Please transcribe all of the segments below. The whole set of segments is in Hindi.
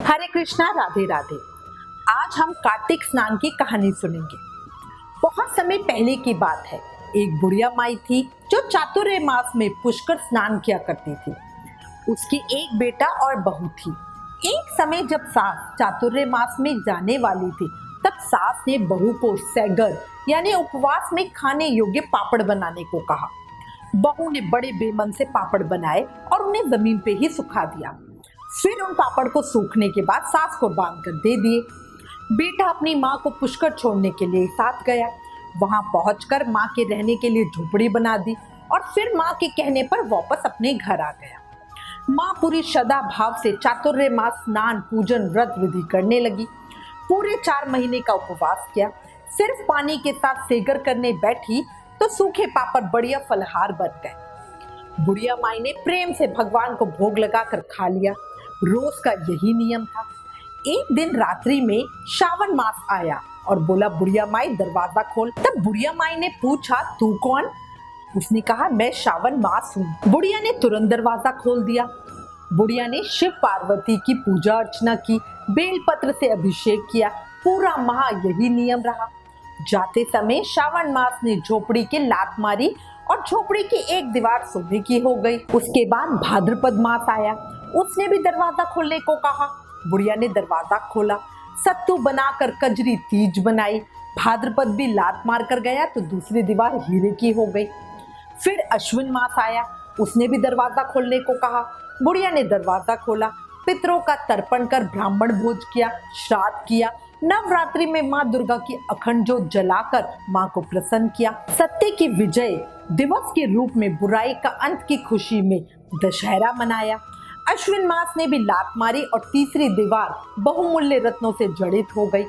हरे कृष्णा, राधे राधे। आज हम कार्तिक स्नान की कहानी सुनेंगे। बहुत समय पहले की बात है। एक बुढ़िया माई थी जो चातुर्य मास में पुष्कर स्नान किया करती थी। उसकी एक बेटा और बहू थी। एक समय जब सास चातुर्य मास में जाने वाली थी, तब सास ने बहू को सैगर यानी उपवास में खाने योग्य पापड़ बनाने को कहा। बहू ने बड़े बेमन से पापड़ बनाए और उन्हें जमीन पे ही सुखा दिया। फिर उन पापड़ को सूखने के बाद सास को बांध कर दे दिए। बेटा अपनी माँ को पुष्कर छोड़ने के लिए साथ गया। वहां पहुंचकर माँ के रहने के लिए झोपड़ी बना दी और फिर माँ के कहने पर वापस अपने घर आ गया। माँ पूरी श्रद्धा भाव से चातुर्य मास स्नान पूजन व्रत विधि करने लगी। पूरे 4 महीने का उपवास किया। सिर्फ पानी के साथ सेगर करने बैठी तो सूखे पापड़ बढ़िया फलहार बन गए। बुढ़िया माई ने प्रेम से भगवान को भोग लगाकर खा लिया। रोज का यही नियम था। एक दिन रात्रि में श्रावण मास आया और बोला, बुढ़िया माई दरवाजा खोल। तब बुढ़िया माई ने पूछा, तू कौन? उसने कहा, मैं श्रावण मास हूँ। बुढ़िया ने तुरंत दरवाजा खोल दिया। बुढ़िया ने शिव पार्वती की पूजा अर्चना की, बेलपत्र से अभिषेक किया। पूरा माह यही नियम रहा। जाते समय श्रावण मास ने झोपड़ी के लात मारी और झोपड़ी की एक दीवार सोने की हो गई। उसके बाद भाद्रपद मास आया। उसने भी दरवाजा खोलने को कहा। बुढ़िया ने दरवाजा खोला। सत्तू बनाकर कजरी तीज बनाई। भाद्रपद भी लात मार कर गया तो दूसरी दीवार हीरे की हो गई। फिर अश्विन मास आया। उसने भी दरवाजा खोलने को कहा। बुढ़िया ने दरवाजा खोला। पितरों का तर्पण कर ब्राह्मण भोज किया, श्राद्ध किया। नवरात्रि में माँ दुर्गा की अखंड ज्योत जलाकर माँ को प्रसन्न किया। सत्य की विजय दिवस के रूप में बुराई का अंत की खुशी में दशहरा मनाया। अश्विन मास ने भी लात मारी और तीसरी दीवार बहुमूल्य रत्नों से जड़ित हो गई।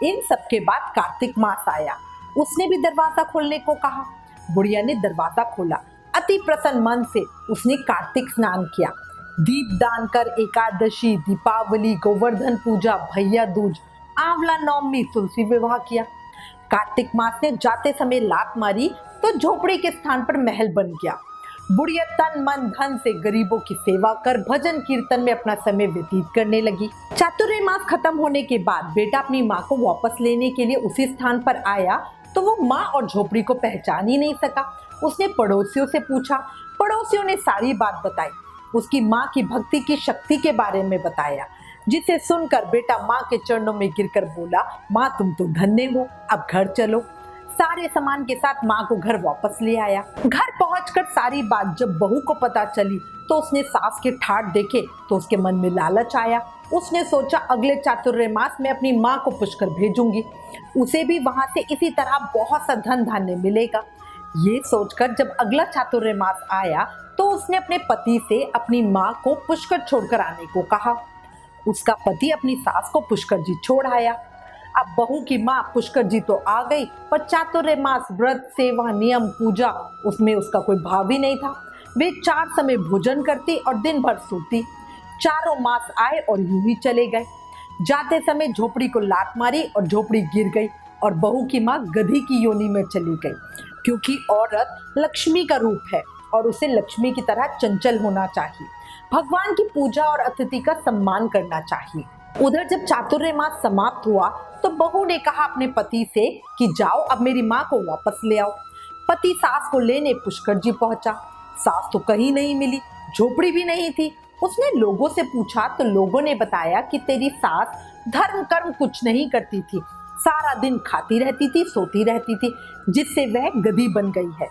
इन सब के बाद कार्तिक मास आया। उसने भी दरवाजा खोलने को कहा। बुढ़िया ने दरवाजा खोला। अति प्रसन्न मन से उसने कार्तिक स्नान किया। दीप दान कर एकादशी, दीपावली, गोवर्धन पूजा, भैया दूज, आंवला नवमी, तुलसी विवाह किया। कार्तिक मास ने जाते समय लात मारी तो झोपड़ी के स्थान पर महल बन गया। बुढ़िया तन मन धन से गरीबों की सेवा कर भजन कीर्तन में अपना समय व्यतीत करने लगी। चातुर्य मास खत्म होने के बाद बेटा अपनी माँ को वापस लेने के लिए उसी स्थान पर आया तो वो माँ और झोपड़ी को पहचान ही नहीं सका। उसने पड़ोसियों से पूछा। पड़ोसियों ने सारी बात बताई। उसकी माँ की भक्ति की शक्ति के बारे में बताया, जिसे सुनकर बेटा माँ के चरणों में गिरकर बोला, माँ तुम तो धन्य हो, अब घर चलो। सारे सामान के साथ माँ को घर वापस ले आया। घर पहुंचकर सारी बात जब बहू को पता चली तो उसने सास के ठाट देखे तो उसके मन में लालच आया। उसने सोचा, अगले चातुर्य मास में अपनी माँ को पुष्कर भेजूंगी, उसे भी वहां से इसी तरह बहुत सा धन धान्य मिलेगा। ये सोचकर जब अगला चातुर्य मास आया तो उसने अपने पति से अपनी माँ को पुष्कर छोड़कर आने को कहा। उसका पति अपनी सास को पुष्कर जी छोड़ आया। अब बहू की माँ पुष्कर जी तो आ गई, पर चातुर्य मास व्रत, सेवा, नियम, पूजा उसमें उसका कोई भाव ही नहीं था। वे 4 समय भोजन करती और दिन भर सोती। चारों मास आए और यूं ही चले गए। जाते समय झोपड़ी को लात मारी और झोपड़ी गिर गई और बहू की माँ गधी की योनि में चली गई, क्योंकि औरत लक्ष्मी का रूप है और उसे लक्ष्मी की तरह चंचल होना चाहिए। भगवान की पूजा और अतिथि का सम्मान करना चाहिए। उधर जब चातुर्य मास समाप्त हुआ तो बहू ने कहा अपने पति से कि जाओ अब मेरी माँ को वापस ले आओ। पति सास को लेने पुष्कर जी पहुंचा। सास तो कहीं नहीं मिली, झोपड़ी भी नहीं थी। उसने लोगों से पूछा तो लोगों ने बताया कि तेरी सास धर्म कर्म कुछ नहीं करती थी, सारा दिन खाती रहती थी, सोती रहती थी, जिससे वह गधी बन गई है।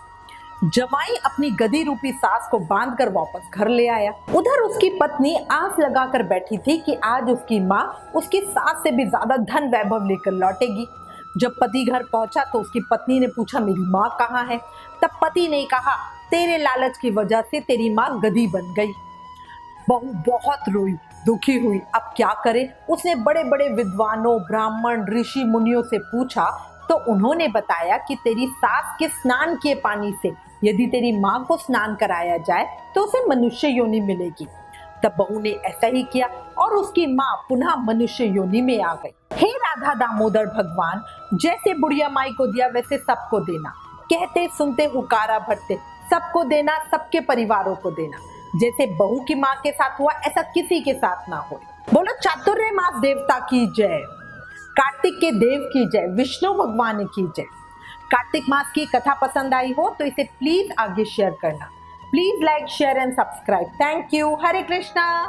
जमाई अपनी गधी रूपी सास को बांधकर वापस घर ले आया। उधर उसकी पत्नी आस लगाकर बैठी थी कि आज उसकी माँ उसकी सास से भी ज्यादा धन वैभव लेकर लौटेगी। जब पति घर पहुंचा तो उसकी पत्नी ने पूछा, मेरी माँ कहाँ है? तब पति ने कहा, तेरे लालच की वजह से तेरी माँ गधी बन गई। बहू बहुत रोई, दुखी हुई। अब क्या करे? उसने बड़े बड़े विद्वानों, ब्राह्मण, ऋषि मुनियों से पूछा तो उन्होंने बताया कि तेरी सास के स्नान किए पानी से यदि तेरी माँ को स्नान कराया जाए तो उसे मनुष्य योनि मिलेगी। तब बहू ने ऐसा ही किया और उसकी माँ पुनः मनुष्य योनि में आ गई। हे राधा दामोदर भगवान, जैसे बुढ़िया माई को दिया वैसे सबको देना। कहते सुनते हुकारा भरते सबको देना, सबके परिवारों को देना। जैसे बहू की माँ के साथ हुआ ऐसा किसी के साथ ना हो। बोलो चातुर्य मास देवता की जय, कार्तिक के देव की जय, विष्णु भगवान की जय। कार्तिक मास की कथा पसंद आई हो तो इसे प्लीज आगे शेयर करना। Please like share and subscribe. Thank you. Hare Krishna.